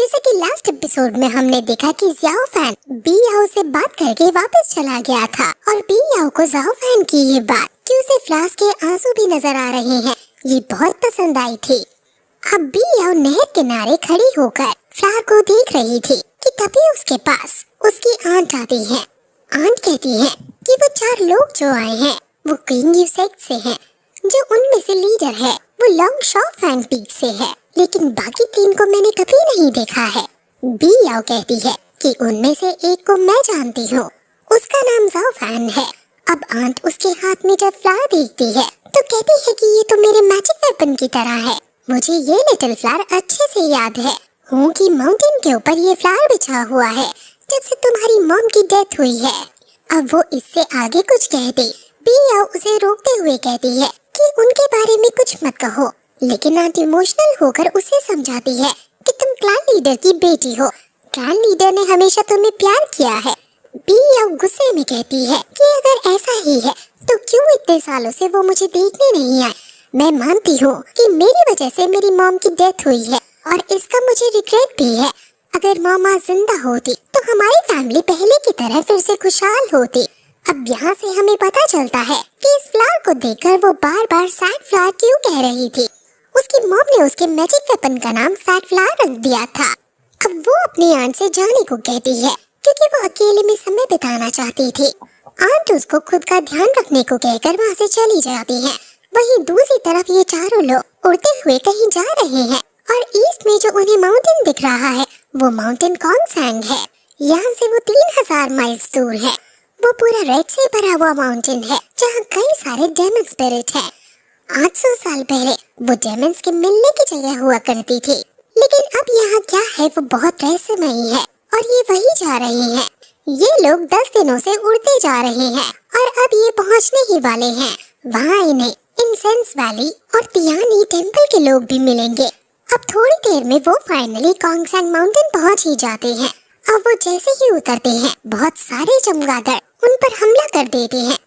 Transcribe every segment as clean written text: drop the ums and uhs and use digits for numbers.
जैसे कि last episode में हमने देखा कि ज़ाओ फैन बी याओ से बात करके वापस चला गया था और बी याओ को ज़ाओ फैन की ये बात कि उसे फ्लास के आंसू भी नजर आ रहे हैं ये बहुत पसंद आई थी। अब बी याओ नहर किनारे खड़ी होकर फ्लावर को देख रही थी कि तभी उसके पास उसकी आंट आती है। आंट कहती है कि वो 4 लोग जो आए हैं वो क्वीन यू सेक्ट से हैं, जो उनमें से लीडर है वो लॉन्ग शॉ फैन पीक से है, लेकिन बाकी 3 को मैंने कभी नहीं देखा है। बी याओ कहती है कि उनमें से एक को मैं जानती हूँ, उसका नाम ज़ाओ फैन है। अब आंट उसके हाथ में जब फ्लावर देखती है तो कहती है कि ये तो मेरे मैजिक वेपन की तरह है। मुझे ये लिटिल फ्लावर अच्छे से याद है कि माउंटेन के ऊपर ये फ्लावर बिछा हुआ है जब से तुम्हारी मॉम की डेथ हुई है। अब वो इससे आगे कुछ कहती, बी याओ उसे रोकते हुए कहती है कि उनके बारे में कुछ मत कहो, लेकिन आंट इमोशनल होकर उसे समझाती है कि तुम क्लैन लीडर की बेटी हो, क्लैन लीडर ने हमेशा तुम्हें प्यार किया है। बी याओ गुस्से में कहती है कि अगर ऐसा ही है तो क्यों इतने सालों से वो मुझे देखने नहीं आए। मैं मानती हूँ कि मेरी वजह से मेरी मॉम की डेथ हुई है और इसका मुझे रिग्रेट भी है। अगर मॉम आज जिंदा होती तो हमारी फैमिली पहले की तरह फिर से खुशहाल होती। अब यहाँ से हमें पता चलता है कि इस फ्लावर को देखकर वो बार बार सैड फ्लावर क्यों कह रही थी। उसकी मॉम ने उसके मैजिक वेपन का नाम सैड फ्लावर रख दिया था। अब वो अपनी आंट से जाने को कहती है क्योंकि वो अकेले में समय बिताना चाहती थी। आंट उसको खुद का ध्यान रखने को कहकर वहाँ से चली जाती है। वहीं दूसरी तरफ ये 4 लोग उड़ते हुए कहीं जा रहे हैं और ईस्ट में जो उन्हें माउंटेन दिख रहा है वो माउंटेन कॉन्सैंग है। यहाँ से वो 3000 माइल्स दूर है। वो पूरा रेड से भरा हुआ माउंटेन है जहाँ कई सारे डेमन स्पिरिट है। 800 साल पहले वो डेमन्स के मिलने की जगह हुआ करती थी, लेकिन अब यहाँ क्या है वो बहुत रहस्यमयी है और ये वही जा रहे हैं। ये लोग 10 दिनों से उड़ते जा रहे हैं और अब ये पहुँचने ही वाले हैं। वहाँ इन्हें इंसेंस वैली और तियानी टेम्पल के लोग भी मिलेंगे। अब थोड़ी देर में वो फाइनली कॉन्गसैंग माउंटेन पहुँच ही जाते हैं। अब वो जैसे ही उतरते हैं बहुत सारे चमगादड़ उन पर हमला कर देते हैं।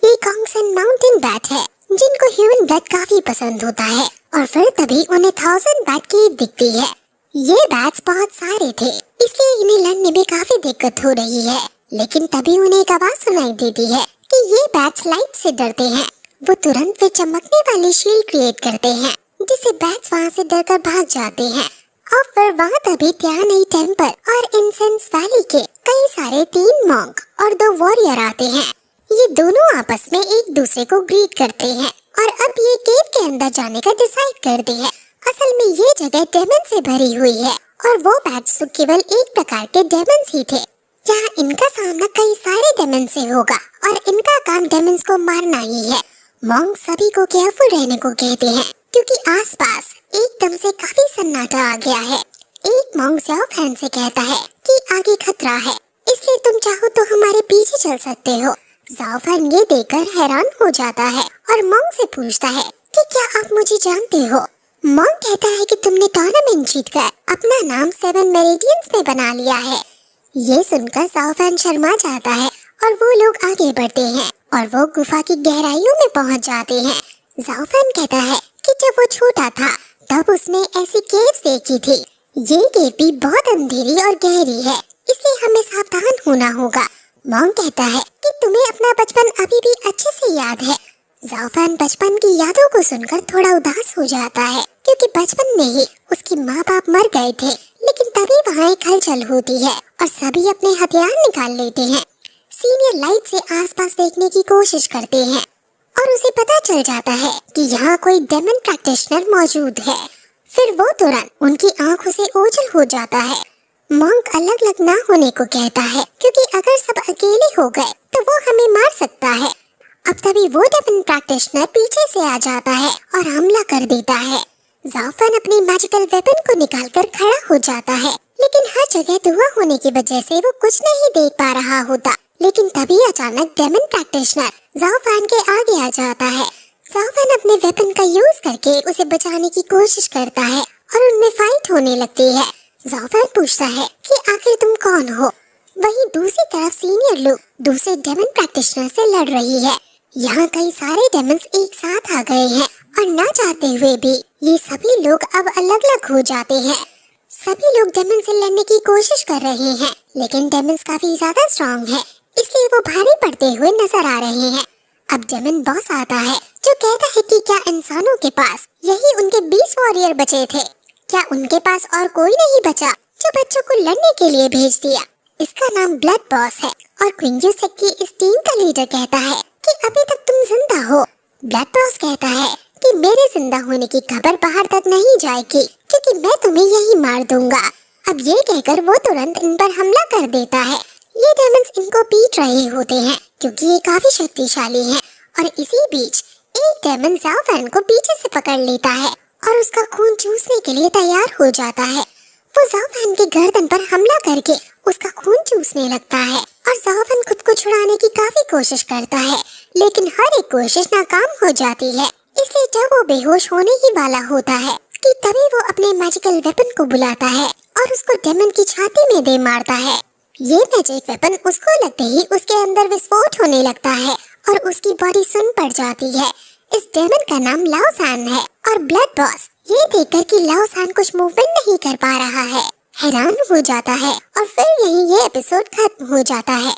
ये कॉन्गसैंग माउंटेन बैट है जिनको ह्यूमन ब्लड काफी पसंद होता है और फिर तभी उन्हें 1000 बैट की ईद दिखती है। ये बैट्स बहुत सारे थे इसलिए इन्हें लड़ने में काफी दिक्कत हो रही है, लेकिन तभी उन्हें एक आवाज सुनाई देती है कि ये बैट्स लाइट से डरते हैं। वो तुरंत फिर चमकने वाली शील्ड क्रिएट करते हैं जिससे बैट्स वहाँ से डरकर भाग जाते हैं। और फिर वहाँ तभी त्यानी टेम्पल और इंसेंस वैली के कई सारे 3 मॉन्क और 2 वॉरियर आते हैं। ये दोनों आपस में एक दूसरे को ग्रीट करते हैं और अब ये केव के अंदर जाने का डिसाइड करते हैं। असल में ये जगह डेमन से भरी हुई है और वो बैट्स तो केवल एक प्रकार के डेमन्स ही थे। यहाँ इनका सामना कई सारे डेमन से होगा और इनका काम डेमन्स को मारना ही है। मॉन्क सभी को केयरफुल रहने को कहते हैं क्योंकि आसपास एकदम से काफी सन्नाटा आ गया है। एक मॉन्क ज़ाओ फैन से कहता है कि आगे खतरा है, इसलिए तुम चाहो तो हमारे पीछे चल सकते हो। ज़ाओ फैन ये देखकर हैरान हो जाता है और मॉन्क से पूछता है कि क्या आप मुझे जानते हो। मॉन्क कहता है कि तुमने टूर्नामेंट जीतकर अपना नाम 7 मेरिडियंस में बना लिया है। ये सुनकर ज़ाओ फैन शर्मा जाता है और वो लोग आगे बढ़ते हैं और वो गुफा की गहराइयों में पहुंच जाते हैं। ज़ाओ फैन कहता है कि जब वो छोटा था तब उसने ऐसी केव्स देखी थी। ये केव भी बहुत अंधेरी और गहरी है, इसलिए हमें सावधान होना होगा। मॉन्क कहता है कि तुम्हें अपना बचपन अभी भी अच्छे से याद है। ज़ाओ फैन बचपन की यादों को सुनकर थोड़ा उदास हो जाता है क्योंकि बचपन में ही उसके माँ बाप मर गए थे, लेकिन तभी वहाँ एक हलचल होती है और सभी अपने हथियार निकाल लेते हैं। सीनियर लाइट से आसपास देखने की कोशिश करते हैं और उसे पता चल जाता है कि यहाँ कोई डेमन प्रैक्टिशनर मौजूद है। फिर वो तुरंत उनकी आंखों से ओझल हो जाता है। मॉन्क अलग अलग ना होने को कहता है क्योंकि अगर सब अकेले हो गए तो वो हमें मार सकता है। अब तभी वो डेमन प्रैक्टिशनर पीछे से आ जाता है और हमला कर देता है। ज़ाओ फैन अपनी मैजिकल वेपन को निकालकर खड़ा हो जाता है, लेकिन हर जगह धुआं होने की वजह से वो कुछ नहीं देख पा रहा होता। लेकिन तभी अचानक डेमन प्रैक्टिशनर ज़ाओ फैन के आगे आ जाता है। ज़ाओ फैन अपने वेपन का यूज करके उसे बचाने की कोशिश करता है और उनमें फाइट होने लगती है। ज़ाओ फैन पूछता है कि आखिर तुम कौन हो। वहीं दूसरी तरफ सीनियर लोग दूसरे डेमन प्रैक्टिशनर से लड़ रही है। यहाँ कई सारे डेमन्स एक साथ आ गए हैं और ना चाहते हुए भी ये सभी लोग अब अलग अलग हो जाते हैं। सभी लोग डेमन से लड़ने की कोशिश कर रहे हैं, लेकिन डेमन काफी ज्यादा स्ट्रॉन्ग है, इसलिए वो भारी पड़ते हुए नजर आ रहे हैं। अब डेमन बॉस आता है जो कहता है कि क्या इंसानों के पास यही उनके 20 वॉरियर बचे थे? क्या उनके पास और कोई नहीं बचा जो बच्चों को लड़ने के लिए भेज दिया? इसका नाम ब्लड बॉस है और क्वीन यूसेक की इस टीम का लीडर कहता है कि अभी तक तुम जिंदा हो। ब्लड बॉस कहता है कि मेरे जिंदा होने की खबर बाहर तक नहीं जाएगी क्योंकि मैं तुम्हें यही मार दूंगा। अब ये कहकर वो तुरंत इन पर हमला कर देता है। ये डेमन्स इनको पीट रहे होते हैं क्योंकि ये काफी शक्तिशाली हैं और इसी बीच एक डेमन ज़ाओ फैन को पीछे से पकड़ लेता है और उसका खून चूसने के लिए तैयार हो जाता है। वो ज़ाओ फैन की गर्दन पर हमला करके उसका खून चूसने लगता है और ज़ाओ फैन खुद को छुड़ाने की काफी कोशिश करता है, लेकिन हर एक कोशिश नाकाम हो जाती है। इसलिए जब वो बेहोश होने ही वाला होता है कि तभी वो अपने मैजिकल वेपन को बुलाता है और उसको डेमन की छाती में दे मारता है। ये मैजिक वेपन उसको लगते ही उसके अंदर विस्फोट होने लगता है और उसकी बॉडी सुन पड़ जाती है। इस डेमन का नाम लाओ सान है और ब्लड बॉस ये देखकर कि लाओ सान कुछ मूवमेंट नहीं कर पा रहा है हैरान हो जाता है और फिर यही ये एपिसोड खत्म हो जाता है।